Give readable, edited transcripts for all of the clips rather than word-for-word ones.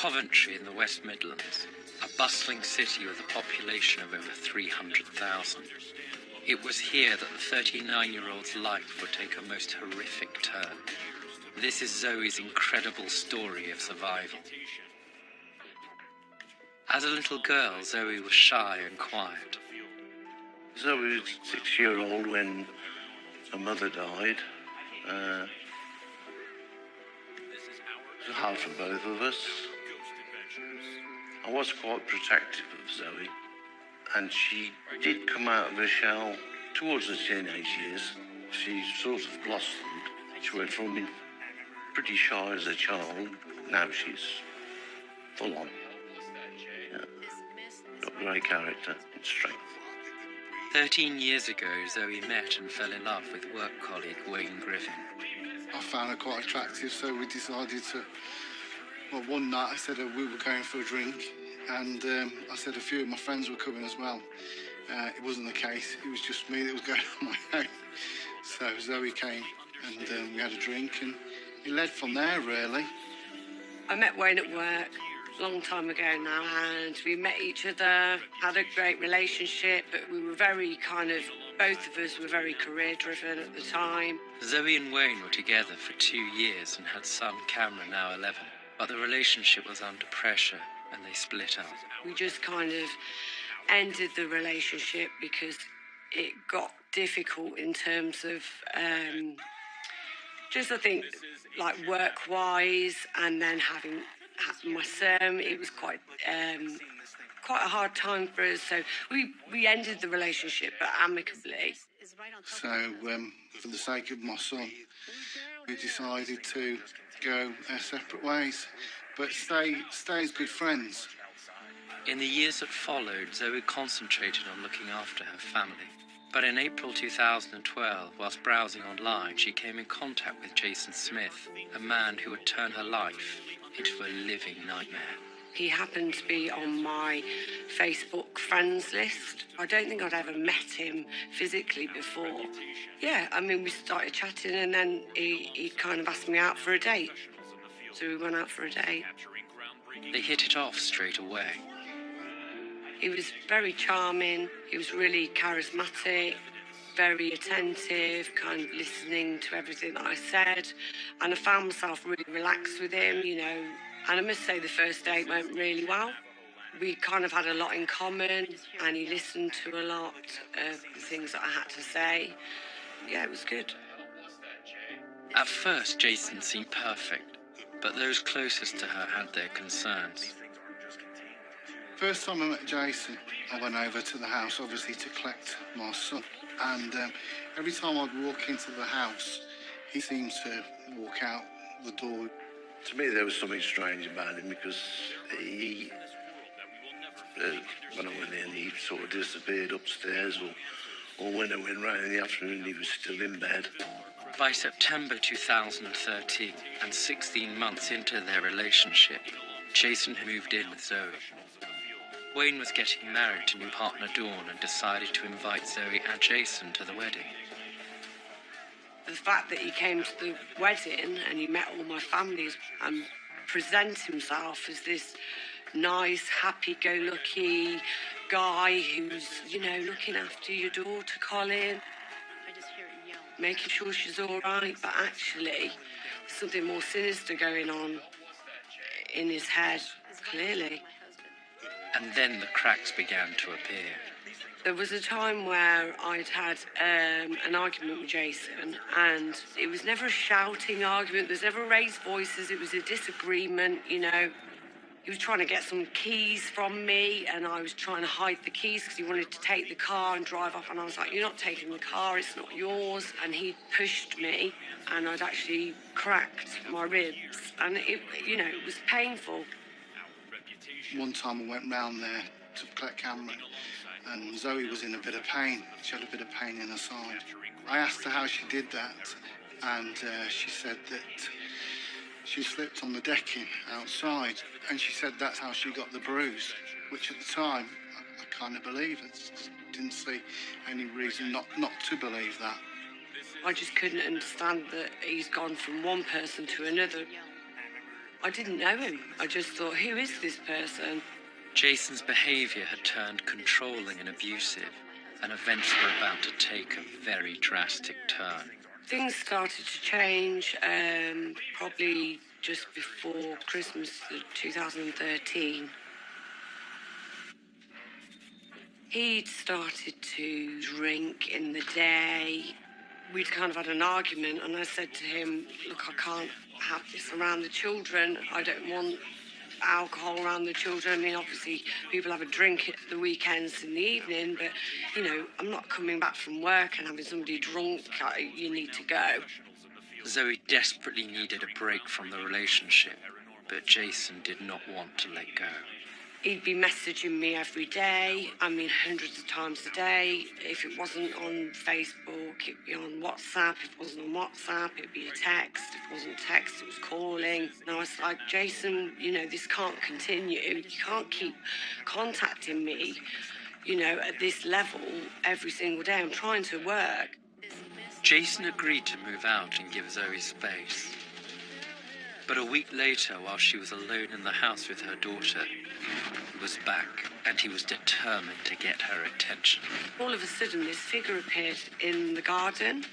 Coventry in the West Midlands, a bustling city with a population of over 300,000. It was here that the 39-year-old's life would take a most horrific turn. This is Zoe's incredible story of survival. As a little girl, Zoe was shy and quiet. Zoe was 6-year-old when her mother died. It was hard for both of us. I was quite protective of Zoe, and she did come out of her shell towards her teenage years. She sort of blossomed. She went from being pretty shy as a child. Now she's full on. Yeah. Got great character and strength. 13 years ago, Zoe met and fell in love with work colleague Wayne Griffin. I found her quite attractive, so we decided to... Well, one night I said we were going for a drink, and I said a few of my friends were coming as well. It wasn't the case. It was just me that was going on my own. So Zoe came, and we had a drink, and it led from there, really. I met Wayne at work a long time ago now, and we met each other, had a great relationship, but we were very both of us were very career-driven at the time. Zoe and Wayne were together for 2 years and had son Cameron, now 11. But the relationship was under pressure and they split up. We just ended the relationship because it got difficult in terms of I think, like work-wise, and then having my son. It was quite a hard time for us, so we ended the relationship, but amicably. So, for the sake of my son, we decided to go our separate ways, but stay as good friends. In the years that followed, Zoe concentrated on looking after her family. But in April 2012, whilst browsing online, she came in contact with Jason Smith, a man who would turn her life into a living nightmare. He happened to be on my Facebook friends list. I don't think I'd ever met him physically before. Yeah, I mean, we started chatting, and then he kind of asked me out for a date. So we went out for a date. They hit it off straight away. He was very charming. He was really charismatic, very attentive, kind of listening to everything that I said. And I found myself really relaxed with him, you know. And I must say the first date went really well. We kind of had a lot in common, and he listened to a lot of the things that I had to say. Yeah, it was good. At first, Jason seemed perfect, but those closest to her had their concerns. First time I met Jason, I went over to the house, obviously, to collect my son. And every time I'd walk into the house, he seemed to walk out the door. To me, there was something strange about him because he, when I went in, he sort of disappeared upstairs, or when I went round in the afternoon, he was still in bed. By September 2013, and 16 months into their relationship, Jason had moved in with Zoe. Wayne was getting married to new partner Dawn and decided to invite Zoe and Jason to the wedding. The fact that he came to the wedding and he met all my families and present himself as this nice, happy-go-lucky guy who's, you know, looking after your daughter, Colin, making sure she's all right, but actually there's something more sinister going on in his head, clearly. And then the cracks began to appear. There was a time where I'd had an argument with Jason, and it was never a shouting argument, there was never raised voices, it was a disagreement, you know. He was trying to get some keys from me, and I was trying to hide the keys because he wanted to take the car and drive off, and I was like, you're not taking the car, it's not yours. And he pushed me, and I'd actually cracked my ribs, and it was painful. One time I went round there to collect Cameron, and Zoe was in a bit of pain. She had a bit of pain in her side. I asked her how she did that, and she said that she slipped on the decking outside, and she said that's how she got the bruise, which at the time I kind of believed. I didn't see any reason not to believe that. I just couldn't understand that he's gone from one person to another. I didn't know him. I just thought, who is this person? Jason's behaviour had turned controlling and abusive, and events were about to take a very drastic turn. Things started to change probably just before Christmas of 2013. He'd started to drink in the day. We'd kind of had an argument, and I said to him, look, I can't have this around the children. I don't want alcohol around the children. I mean, obviously, people have a drink at the weekends in the evening, but, you know, I'm not coming back from work and having somebody drunk. You need to go. Zoe desperately needed a break from the relationship, but Jason did not want to let go. He'd be messaging me every day, I mean hundreds of times a day. If it wasn't on Facebook, it'd be on WhatsApp. If it wasn't on WhatsApp, it'd be a text. If it wasn't text, it was calling. And I was like, Jason, you know, this can't continue. You can't keep contacting me, you know, at this level every single day. I'm trying to work. Jason agreed to move out and give Zoe space. But a week later, while she was alone in the house with her daughter, he was back, and he was determined to get her attention. All of a sudden, this figure appeared in the garden.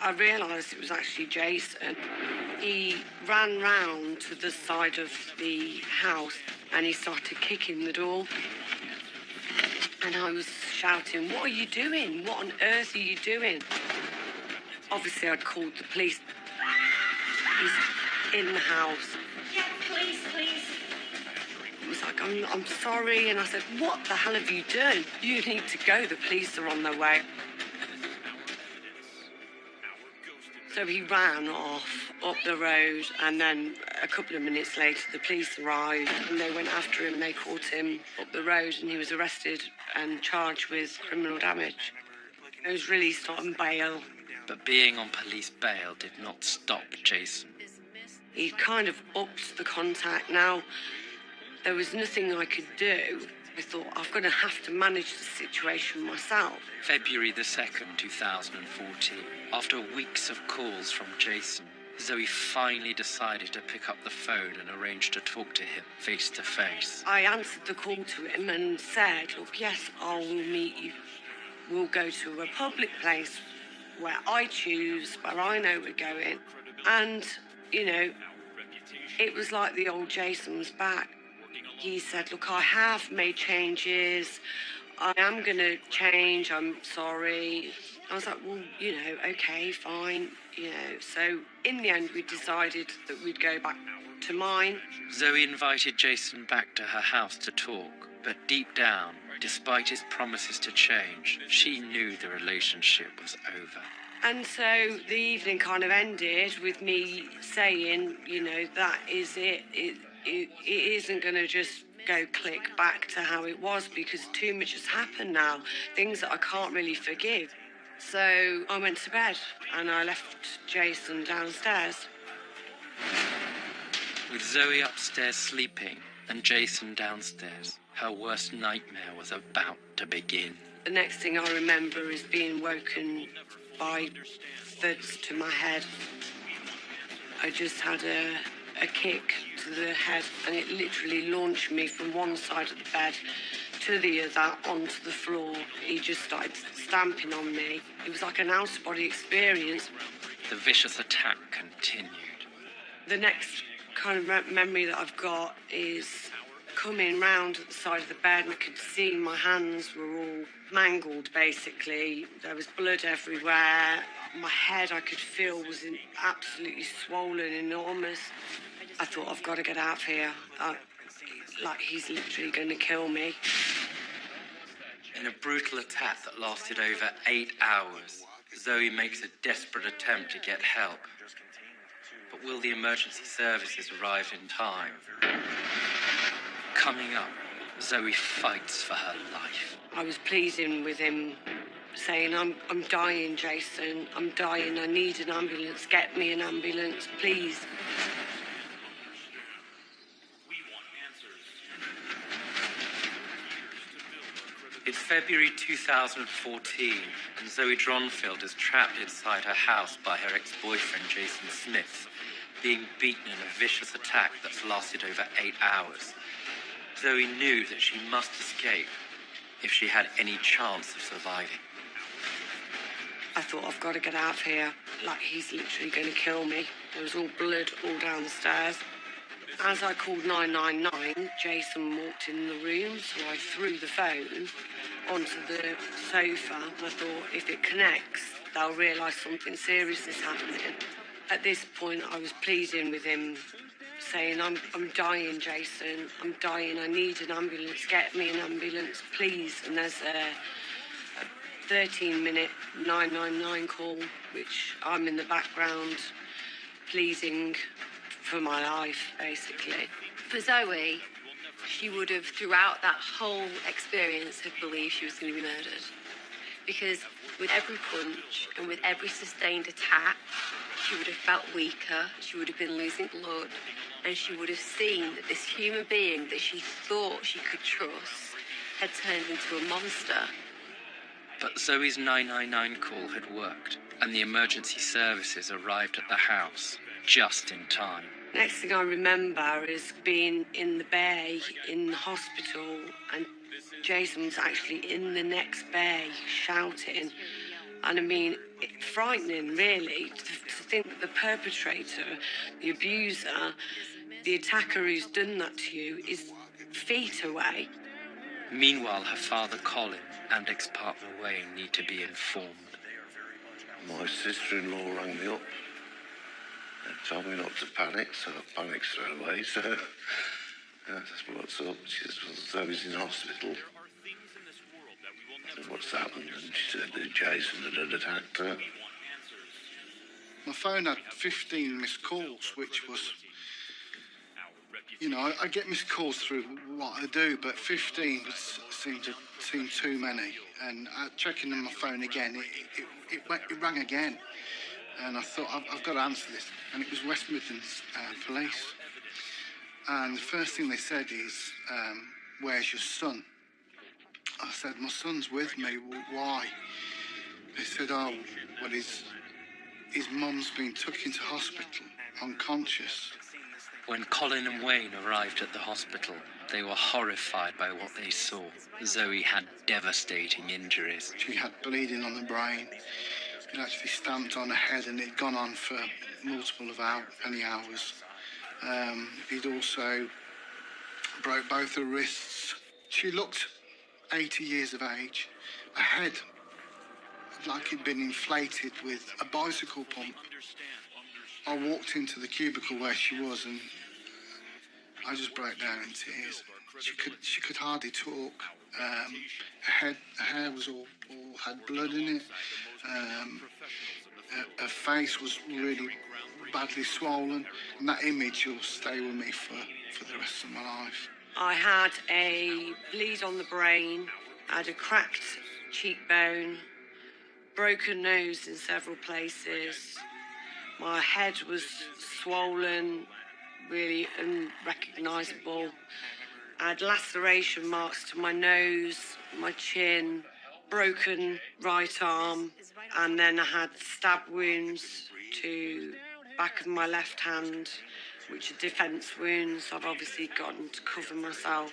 I realised it was actually Jason. He ran round to the side of the house, and he started kicking the door. And I was shouting, what are you doing? What on earth are you doing? Obviously, I'd called the police. He's in the house. Yeah, please. He was like, I'm sorry. And I said, what the hell have you done? You need to go. The police are on their way. So he ran off up the road, and then a couple of minutes later, the police arrived, and they went after him. They caught him up the road, and he was arrested and charged with criminal damage. He was released on bail. But being on police bail did not stop Jason. He kind of upped the contact. Now, there was nothing I could do. I thought, I'm going to have to manage the situation myself. February the 2nd, 2014. After weeks of calls from Jason, Zoe finally decided to pick up the phone and arrange to talk to him face to face. I answered the call to him and said, look, yes, I will meet you. We'll go to a public place where I choose, where I know we're going. And, you know, it was like the old Jason was back. He said, look, I have made changes. I am going to change. I'm sorry. I was like, well, you know, okay, fine. You know, so in the end, we decided that we'd go back to mine. Zoe invited Jason back to her house to talk, but deep down, despite his promises to change, she knew the relationship was over. And so the evening kind of ended with me saying, you know, that is it. It isn't going to just go click back to how it was, because too much has happened now, things that I can't really forgive. So I went to bed and I left Jason downstairs. With Zoe upstairs sleeping and Jason downstairs, her worst nightmare was about to begin. The next thing I remember is being woken by thuds to my head. I just had a kick to the head, and it literally launched me from one side of the bed to the other onto the floor. He just started stamping on me. It was like an out-of-body experience. The vicious attack continued. The next kind of memory that I've got is coming round at the side of the bed, and I could see my hands were all mangled, basically. There was blood everywhere. My head, I could feel, was absolutely swollen, enormous. I thought, I've got to get out of here. Like, he's literally going to kill me. In a brutal attack that lasted over 8 hours, Zoe makes a desperate attempt to get help. But will the emergency services arrive in time? Coming up, Zoe fights for her life. I was pleading with him, saying, I'm dying, Jason. I'm dying. I need an ambulance. Get me an ambulance, please. It's February 2014, and Zoe Dronfield is trapped inside her house by her ex-boyfriend, Jason Smith, being beaten in a vicious attack that's lasted over 8 hours. Zoe knew that she must escape if she had any chance of surviving. I thought, I've got to get out of here. Like, he's literally going to kill me. There was all blood all down the stairs. As I called 999, Jason walked in the room, so I threw the phone onto the sofa. And I thought, if it connects, they'll realise something serious is happening. At this point, I was pleading with him, saying, I'm dying, Jason. I'm dying. I need an ambulance. Get me an ambulance, please. And there's a 13-minute 999 call, which I'm in the background pleading for my life, basically. For Zoe, she would have, throughout that whole experience, have believed she was going to be murdered. Because with every punch and with every sustained attack, she would have felt weaker, she would have been losing blood, and she would have seen that this human being that she thought she could trust had turned into a monster. But Zoe's 999 call had worked, and the emergency services arrived at the house just in time. Next thing I remember is being in the bay in the hospital, and Jason was actually in the next bay shouting. And I mean, it's frightening, really, to think that the perpetrator, the abuser, the attacker who's done that to you is feet away. Meanwhile, her father Colin and ex-partner Wayne need to be informed. My sister-in-law rang me up and told me not to panic, so I panicked straight away. So that's what's up. She says, well, Zoe's in hospital. I said, what's happened? And she said that Jason had attacked her. My phone had 15 missed calls, which was, you know, I get missed calls through what I do, but 15 seemed too many. And checking on my phone again, it rang again. And I thought, I've got to answer this. And it was West Midlands police. And the first thing they said is, where's your son? I said, my son's with me. Why? They said, oh, well, his mum's been took into hospital, unconscious. When Colin and Wayne arrived at the hospital, they were horrified by what they saw. Zoe had devastating injuries. She had bleeding on the brain. It actually stamped on her head, and it'd gone on for multiple of hours. He'd also broke both her wrists. She looked 80 years of age. Her head, like it'd been inflated with a bicycle pump. I walked into the cubicle where she was, and I just broke down in tears. She could hardly talk. Her hair was all had blood in it. Her face was really badly swollen, and that image will stay with me for the rest of my life. I had a bleed on the brain, I had a cracked cheekbone, broken nose in several places. My head was swollen, really unrecognisable. I had laceration marks to my nose, my chin, broken right arm, and then I had stab wounds to back of my left hand, which are defence wounds. I've obviously gotten to cover myself.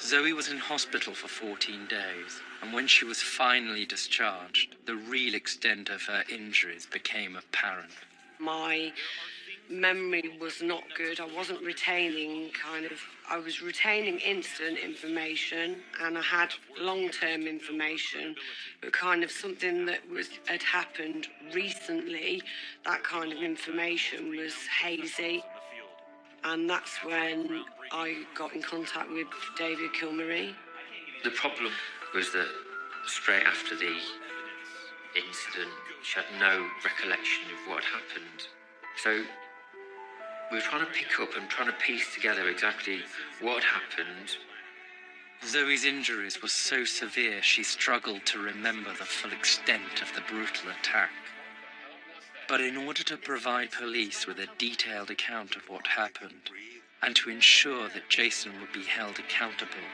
Zoe was in hospital for 14 days, and when she was finally discharged, the real extent of her injuries became apparent. My memory was not good. I wasn't retaining I was retaining instant information, and I had long-term information, but kind of something that had happened recently, that kind of information was hazy. And that's when I got in contact with David Kilmurry. The problem was that straight after the incident, she had no recollection of what had happened. So we were trying to pick up and trying to piece together exactly what had happened. Zoe's injuries were so severe she struggled to remember the full extent of the brutal attack. But in order to provide police with a detailed account of what happened, and to ensure that Jason would be held accountable,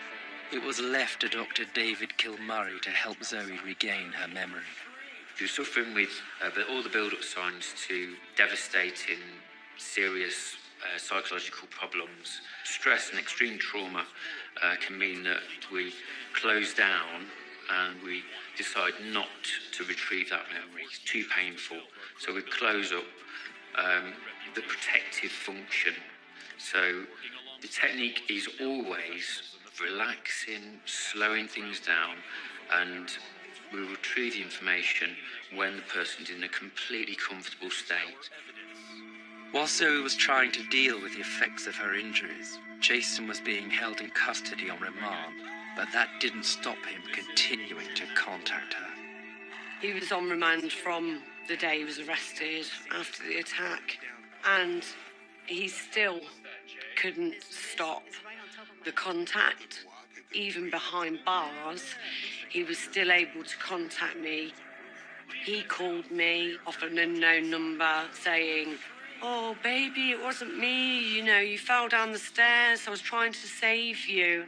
it was left to Dr. David Kilmurry to help Zoe regain her memory. She was suffering with all the build-up signs to devastating serious psychological problems. Stress and extreme trauma can mean that we close down and we decide not to retrieve that memory. It's too painful. So we close up the protective function. So the technique is always relaxing, slowing things down, and we retrieve the information when the person's in a completely comfortable state. While Zoe was trying to deal with the effects of her injuries, Jason was being held in custody on remand, but that didn't stop him continuing to contact her. He was on remand from the day he was arrested after the attack, and he still couldn't stop the contact. Even behind bars, he was still able to contact me. He called me off an unknown number saying, "Oh, baby, it wasn't me. You know, you fell down the stairs. I was trying to save you."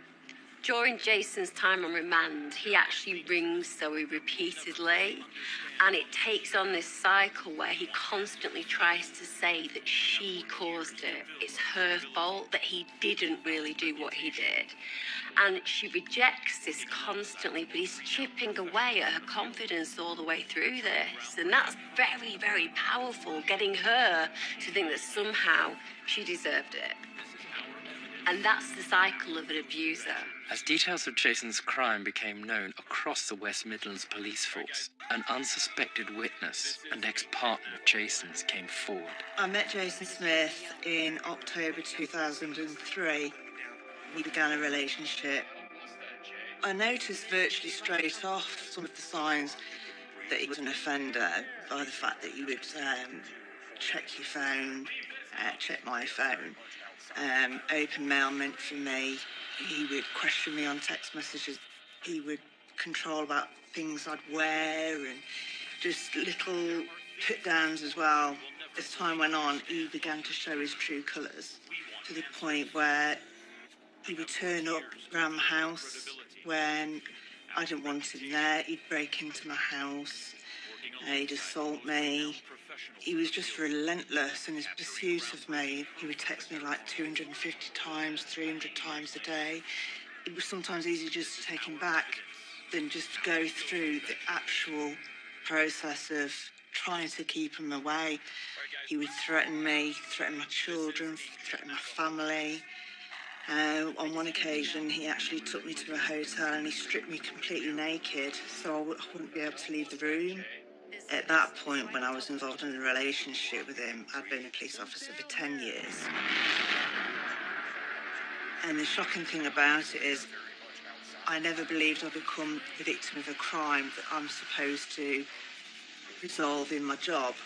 During Jason's time on remand, he actually rings Zoe repeatedly, and it takes on this cycle where he constantly tries to say that she caused it. It's her fault, that he didn't really do what he did. And she rejects this constantly, but he's chipping away at her confidence all the way through this. And that's very, very powerful, getting her to think that somehow she deserved it. And that's the cycle of an abuser. As details of Jason's crime became known across the West Midlands police force, an unsuspected witness and ex-partner of Jason's came forward. I met Jason Smith in October 2003. We began a relationship. I noticed virtually straight off some of the signs that he was an offender by the fact that he would check your phone, check my phone, open mail meant for me. He would question me on text messages. He would control about things I'd wear and just little put-downs as well. As time went on, he began to show his true colours to the point where he would turn up around my house when I didn't want him there. He'd break into my house. He'd assault me. He was just relentless in his pursuit of me. He would text me like 250 times, 300 times a day. It was sometimes easier just to take him back than just to go through the actual process of trying to keep him away. He would threaten me, threaten my children, threaten my family. On one occasion, he actually took me to a hotel and he stripped me completely naked so I wouldn't be able to leave the room. At that point, when I was involved in a relationship with him, I'd been a police officer for 10 years. And the shocking thing about it is, I never believed I'd become the victim of a crime that I'm supposed to resolve in my job.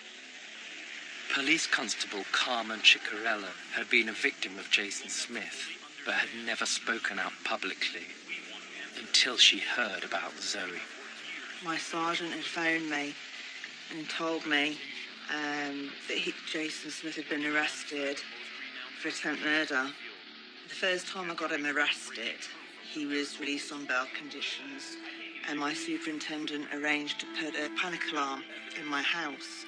Police Constable Carmen Ciccarello had been a victim of Jason Smith, but had never spoken out publicly until she heard about Zoe. My sergeant had phoned me and told me that Jason Smith had been arrested for attempt murder. The first time I got him arrested, he was released on bail conditions, and my superintendent arranged to put a panic alarm in my house.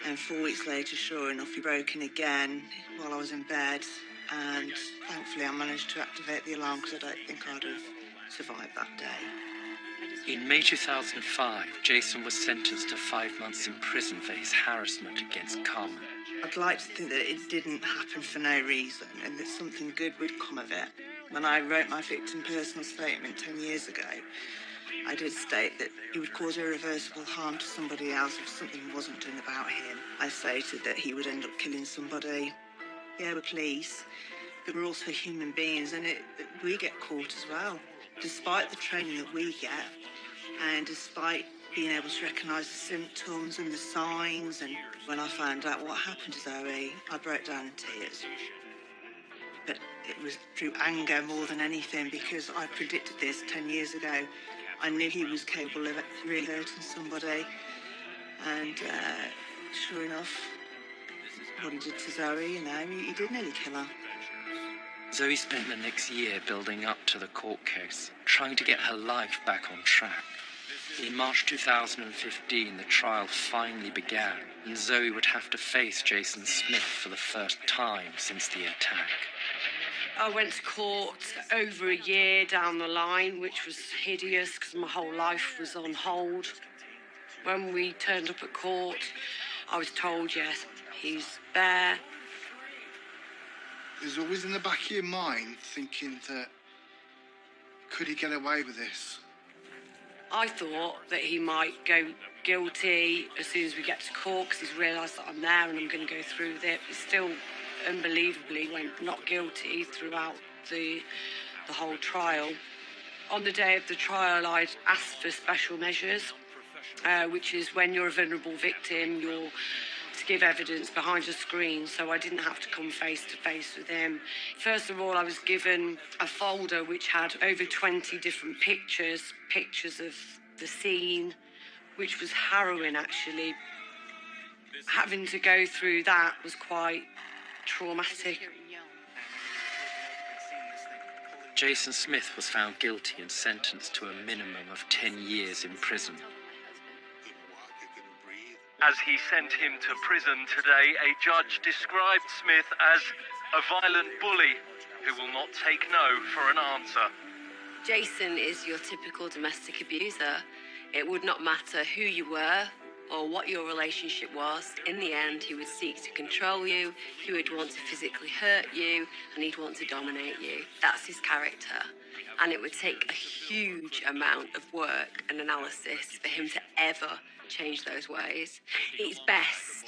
And 4 weeks later, sure enough, he broke in again while I was in bed, and thankfully I managed to activate the alarm because I don't think I'd have survived that day. In May 2005, Jason was sentenced to 5 months in prison for his harassment against Carmen. I'd like to think that it didn't happen for no reason and that something good would come of it. When I wrote my victim personal statement 10 years ago, I did state that he would cause irreversible harm to somebody else if something wasn't done about him. I stated that he would end up killing somebody. Yeah, we're police, but we're also human beings, and we get caught as well. Despite the training that we get, and despite being able to recognise the symptoms and the signs, and when I found out what happened to Zoe, I broke down in tears. But it was through anger more than anything, because I predicted this 10 years ago. I knew he was capable of really hurting somebody, and sure enough, what he did to Zoe, he did nearly kill her. Zoe spent the next year building up to the court case, trying to get her life back on track. In March 2015, the trial finally began, and Zoe would have to face Jason Smith for the first time since the attack. I went to court over a year down the line, which was hideous because my whole life was on hold. When we turned up at court, I was told, yes, he's there. There's always in the back of your mind thinking that, could he get away with this? I thought that he might go guilty as soon as we get to court because he's realised that I'm there and I'm going to go through with it. But still, unbelievably, went not guilty throughout the whole trial. On the day of the trial, I'd asked for special measures, which is when you're a vulnerable victim, you're to give evidence behind a screen, so I didn't have to come face to face with him. First of all, I was given a folder which had over 20 different pictures of the scene, which was harrowing, actually. Having to go through that was quite traumatic. Jason Smith was found guilty and sentenced to a minimum of 10 years in prison. As he sent him to prison today, a judge described Smith as a violent bully who will not take no for an answer. Jason is your typical domestic abuser. It would not matter who you were or what your relationship was. In the end, he would seek to control you, he would want to physically hurt you, and he'd want to dominate you. That's his character. And it would take a huge amount of work and analysis for him to ever change those ways. He's best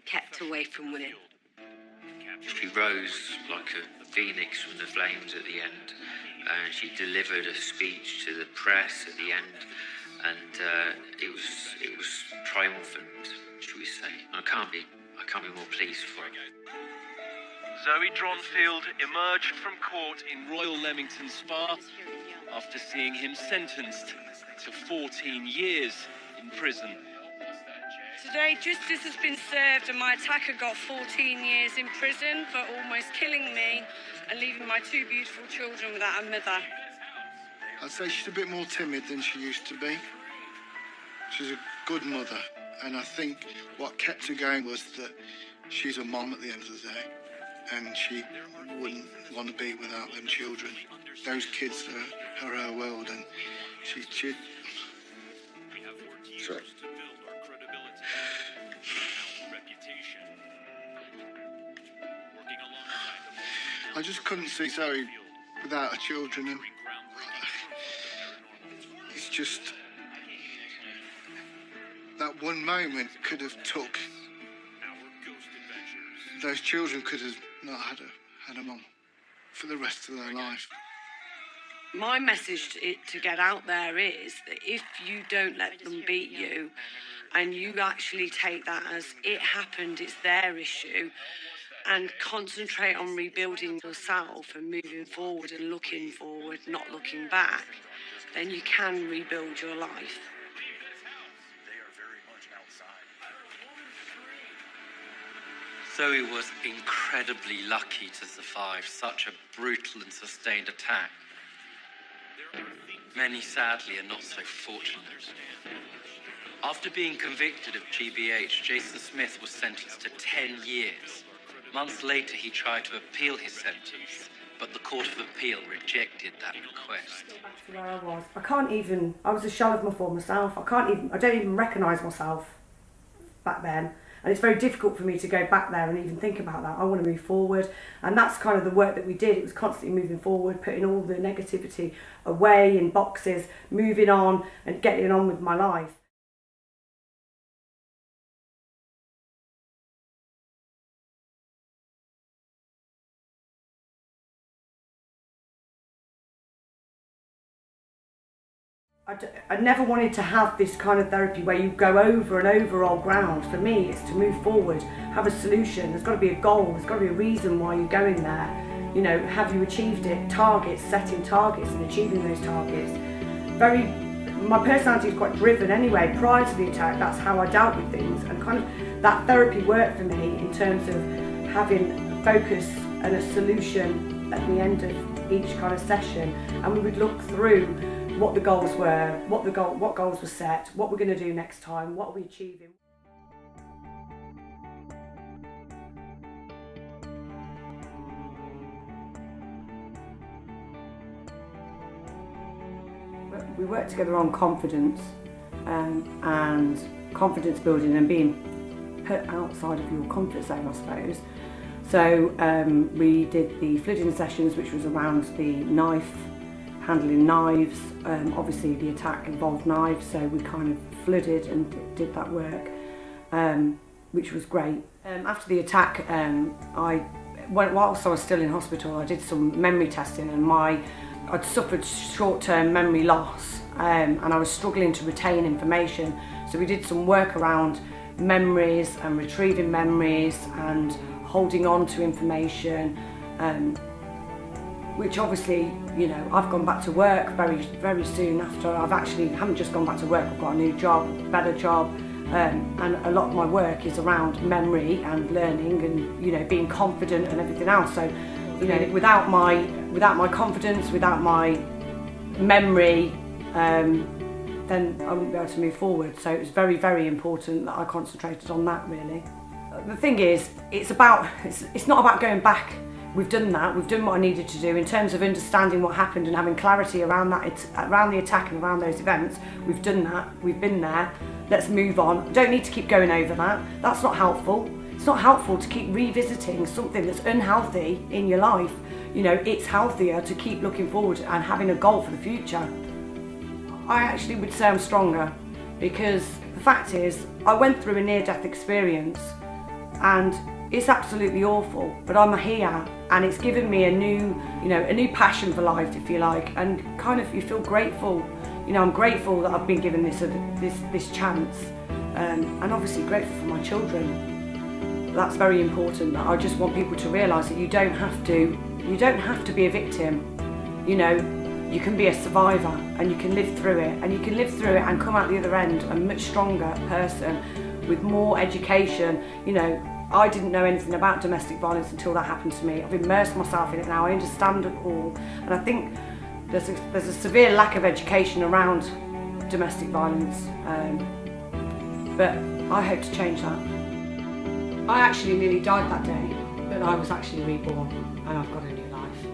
kept away from women. She rose like a phoenix from the flames at the end, and she delivered a speech to the press at the end, and it was triumphant, should we say. I can't be more pleased for it. Zoe Dronfield emerged from court in Royal Leamington Spa after seeing him sentenced to 14 years in prison. Today, justice has been served and my attacker got 14 years in prison for almost killing me and leaving my two beautiful children without a mother. I'd say she's a bit more timid than she used to be. She's a good mother, and I think what kept her going was that she's a mom at the end of the day, and she wouldn't want to be without them children. Those kids are her world, and she Sorry. I just couldn't see Zoe without her children, and it's just that one moment could have took. Those children could have not had a mum for the rest of their life. My message to get out there is that if you don't let them beat you and you actually take that as it happened, it's their issue, and concentrate on rebuilding yourself and moving forward and looking forward, not looking back, then you can rebuild your life. Zoe was incredibly lucky to survive such a brutal and sustained attack. Many, sadly, are not so fortunate. After being convicted of GBH, Jason Smith was sentenced to 10 years. Months later, he tried to appeal his sentence, but the Court of Appeal rejected that request. Back to where I was a shell of my former self. I don't even recognise myself back then. And it's very difficult for me to go back there and even think about that. I want to move forward. And that's kind of the work that we did. It was constantly moving forward, putting all the negativity away in boxes, moving on and getting on with my life. I never wanted to have this kind of therapy where you go over and over old ground. For me, it's to move forward, have a solution. There's got to be a goal, there's got to be a reason why you're going there. You know, have you achieved it? Targets, setting targets and achieving those targets. My personality is quite driven anyway. Prior to the attack, that's how I dealt with things. And kind of that therapy worked for me in terms of having a focus and a solution at the end of each kind of session. And we would look through what the goals were, what goals were set, what we're going to do next time, what are we achieving. We work together on confidence and confidence building and being put outside of your comfort zone, I suppose. So we did the flooding sessions, which was around the handling knives. Obviously the attack involved knives, so we kind of flooded and did that work, which was great. After the attack, whilst I was still in hospital, I did some memory testing, and I'd suffered short-term memory loss, and I was struggling to retain information. So we did some work around memories and retrieving memories and holding on to information, which obviously, you know, I've gone back to work very soon after. Haven't just gone back to work, I've got a new job, better job, and a lot of my work is around memory and learning and, you know, being confident and everything else. So, you know, without my confidence, without my memory, then I wouldn't be able to move forward. So it was very, very important that I concentrated on that, really. The thing is, it's not about going back. We've done that. We've done what I needed to do in terms of understanding what happened and having clarity around that, around the attack and around those events. We've done that. We've been there. Let's move on. Don't need to keep going over that. That's not helpful. It's not helpful to keep revisiting something that's unhealthy in your life. You know, it's healthier to keep looking forward and having a goal for the future. I actually would say I'm stronger, because the fact is, I went through a near-death experience and it's absolutely awful, but I'm here and it's given me a new passion for life, if you like, and kind of you feel grateful. You know, I'm grateful that I've been given this chance, and obviously grateful for my children. That's very important. That I just want people to realise that you don't have to be a victim. You know, you can be a survivor and you can live through it, and come out the other end a much stronger person with more education. You know, I didn't know anything about domestic violence until that happened to me. I've immersed myself in it now. I understand it all, and I think there's a severe lack of education around domestic violence, but I hope to change that. I actually nearly died that day, but I was actually reborn, and I've got a new life.